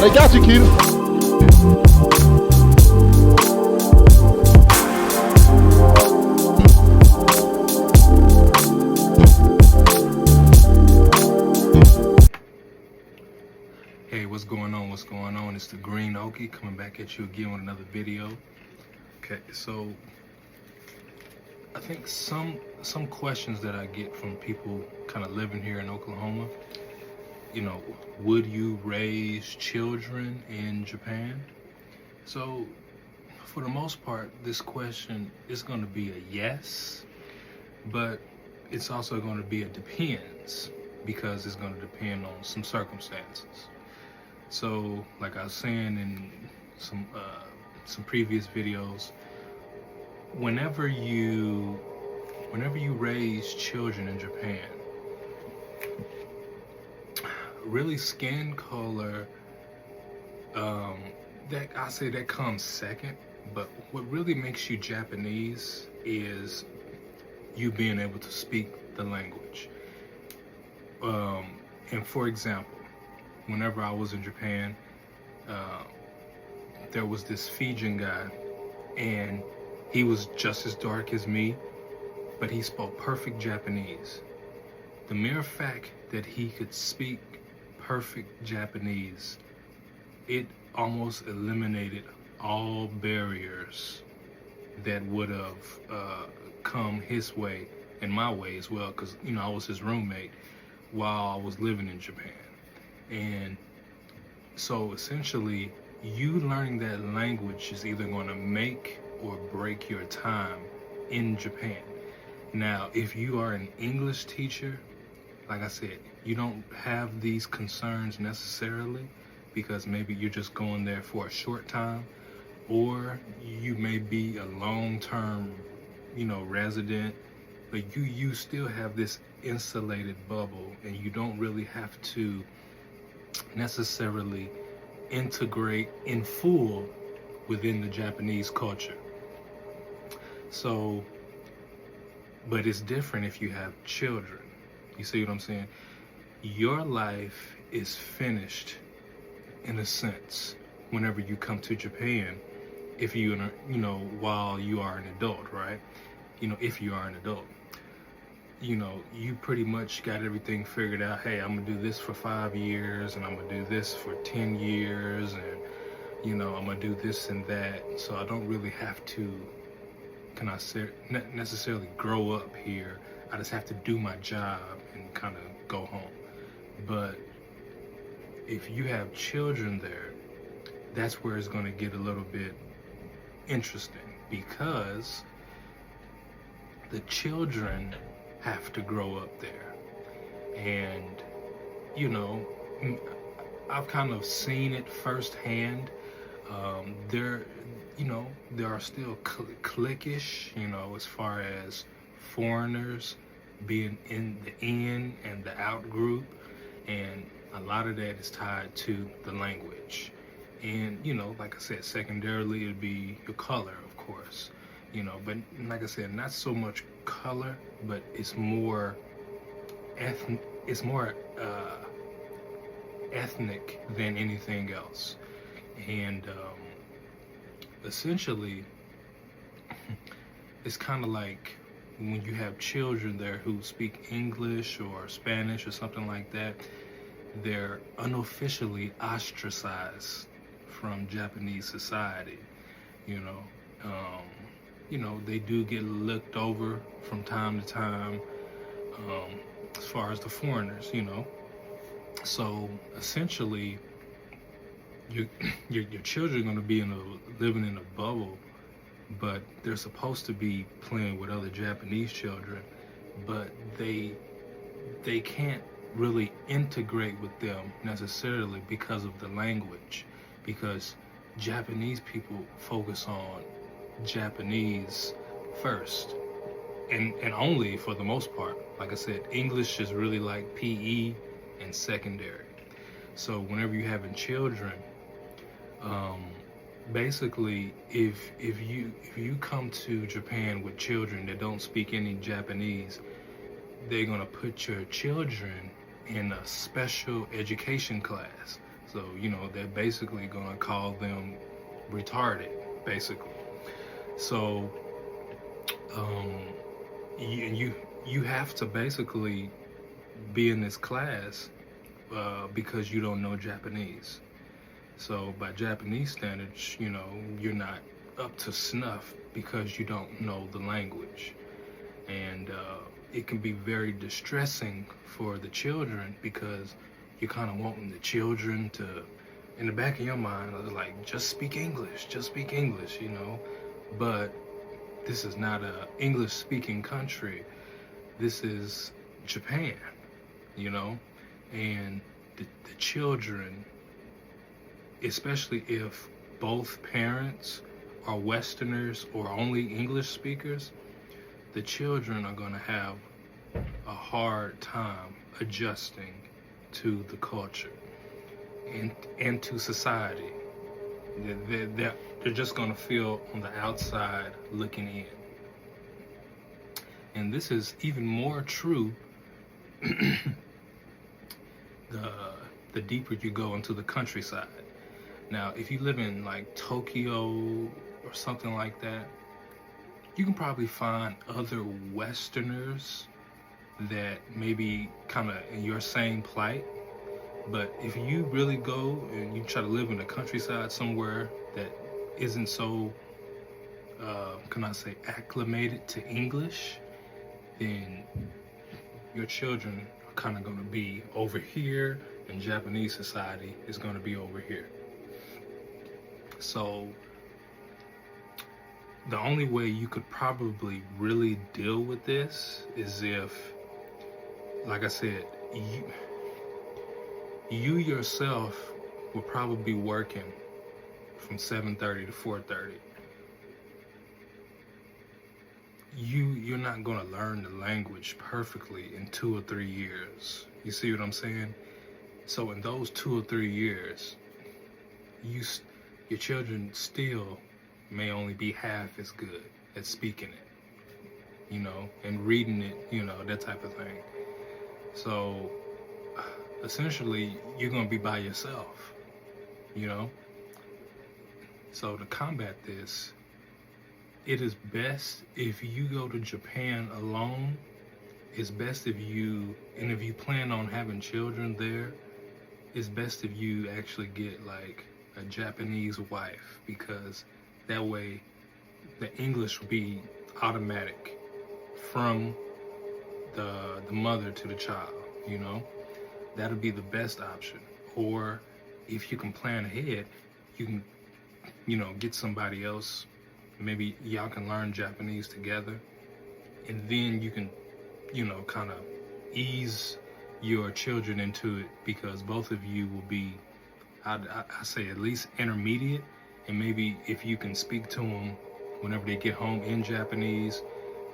They got you, Keita. Hey, what's going on? What's going on? It's the Green Okie coming back at you again with another video. Okay, so I think some questions that I get from people kind of living here in Oklahoma, you know, would you raise children in Japan? So for the most part, this question is going to be a yes, but it's also going to be a depends, because it's going to depend on some circumstances. So, like I was saying in some previous videos, whenever you raise children in Japan, really skin color, that I say that comes second. But what really makes you Japanese is you being able to speak the language. And for example, whenever I was in Japan, there was this Fijian guy, and he was just as dark as me, but he spoke perfect Japanese. The mere fact that he could speak perfect Japanese, it almost eliminated all barriers that would have come his way and my way as well, because, you know, I was his roommate while I was living in Japan. And so essentially, you learning that language is either going to make or break your time in Japan. Now, if you are an English teacher, like I said, you don't have these concerns necessarily, because maybe you're just going there for a short time, or you may be a long-term, you know, resident, but you still have this insulated bubble, and you don't really have to necessarily integrate in full within the Japanese culture. So, but it's different if you have children. You see what I'm saying? Your life is finished in a sense whenever you come to Japan, if you know, while you are an adult, right? You know, if you are an adult, you know, you pretty much got everything figured out. Hey, I'm gonna do this for 5 years, and I'm gonna do this for 10 years, and, you know, I'm gonna do this and that. So I don't really have to, can I say, necessarily grow up here. I just have to do my job and kind of go home. But if you have children there, that's where it's gonna get a little bit interesting, because the children have to grow up there. And, you know, I've kind of seen it firsthand. There, you know, there are still cliquish, you know, as far as foreigners being in the in and the out group. And a lot of that is tied to the language. And, you know, like I said, secondarily, it'd be your color, of course. You know, but like I said, not so much color, but it's more ethnic than anything else. And essentially, it's kind of like when you have children there who speak English or Spanish or something like that, they're unofficially ostracized from Japanese society. You know, they do get looked over from time to time, as far as the foreigners, you know. So essentially, your children are going to be living in a bubble, but they're supposed to be playing with other Japanese children, but they can't really integrate with them necessarily because of the language, because Japanese people focus on Japanese first and only, for the most part. Like I said, English is really like PE and secondary. So whenever you're having children, basically, if you come to Japan with children that don't speak any Japanese, they're gonna put your children in a special education class. So, they're basically going to call them retarded, basically. So, you have to basically be in this class because you don't know Japanese. So by Japanese standards, you're not up to snuff because you don't know the language. And it can be very distressing for the children because you're kind of wanting the children to, in the back of your mind, like, just speak English, But this is not a English-speaking country. This is Japan, and the children, especially if both parents are Westerners or only English speakers, the children are going to have a hard time adjusting to the culture and to society. They're just going to feel on the outside looking in. And this is even more true the deeper you go into the countryside. Now, if you live in like Tokyo or something like that, you can probably find other Westerners that may be kind of in your same plight. But if you really go and you try to live in the countryside somewhere that isn't so, acclimated to English, then your children are kind of going to be over here, and Japanese society is going to be over here. So the only way you could probably really deal with this is if, like I said, you yourself will probably be working from 7:30 to 4:30. You're not going to learn the language perfectly in 2 or 3 years. You see what I'm saying? So in those 2 or 3 years, your children still may only be half as good at speaking it, and reading it, that type of thing. So essentially, you're going to be by yourself, So to combat this, it is best if you go to Japan alone. It's best if you plan on having children there, it's best if you actually get like a Japanese wife, because that way the English will be automatic from the mother to the child, That'll be the best option. Or if you can plan ahead, you can, get somebody else. Maybe y'all can learn Japanese together, and then you can, kind of ease your children into it, because both of you will be, I say at least intermediate, and maybe if you can speak to them whenever they get home in Japanese,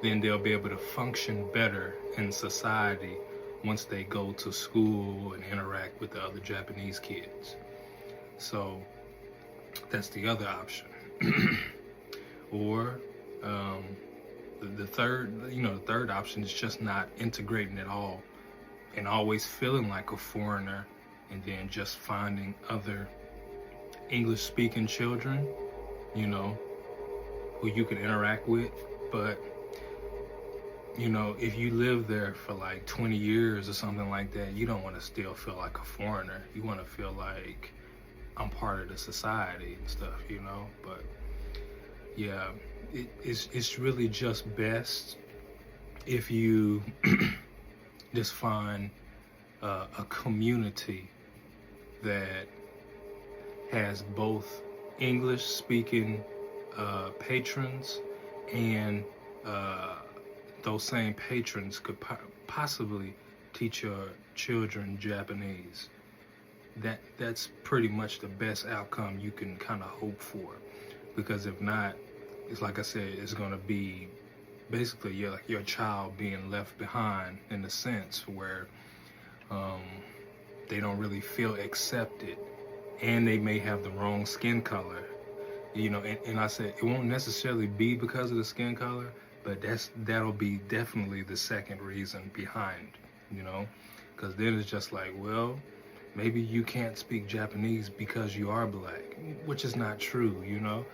then they'll be able to function better in society once they go to school and interact with the other Japanese kids. So that's the other option. Or the third option is just not integrating at all and always feeling like a foreigner, and then just finding other English speaking children, who you can interact with. But if you live there for like 20 years or something like that, you don't want to still feel like a foreigner. You want to feel like I'm part of the society and stuff, But yeah, it's really just best if you just find a community that has both English speaking patrons, and those same patrons could possibly teach your children Japanese. That's pretty much the best outcome you can kind of hope for, because if not, it's like I said, it's going to be basically your child being left behind, in the sense where they don't really feel accepted, and they may have the wrong skin color, and I said it won't necessarily be because of the skin color, but that'll be definitely the second reason behind, because then it's just like, well, maybe you can't speak Japanese because you are black, which is not true, you know?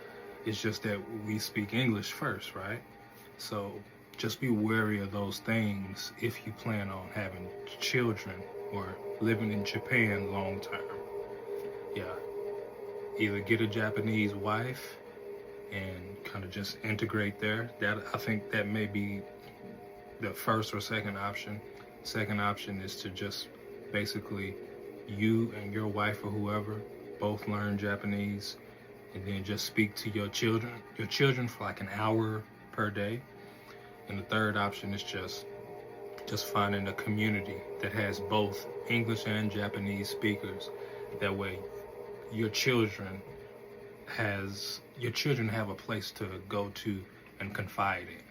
It's just that we speak English first, right? So just be wary of those things if you plan on having children or living in Japan long term. Yeah. Either get a Japanese wife and kind of just integrate there. That, I think that may be the first or second option. Second option is to just basically you and your wife or whoever both learn Japanese and then just speak to your children for like an hour per day. And the third option is just finding a community that has both English and Japanese speakers. That way your children have a place to go to and confide in.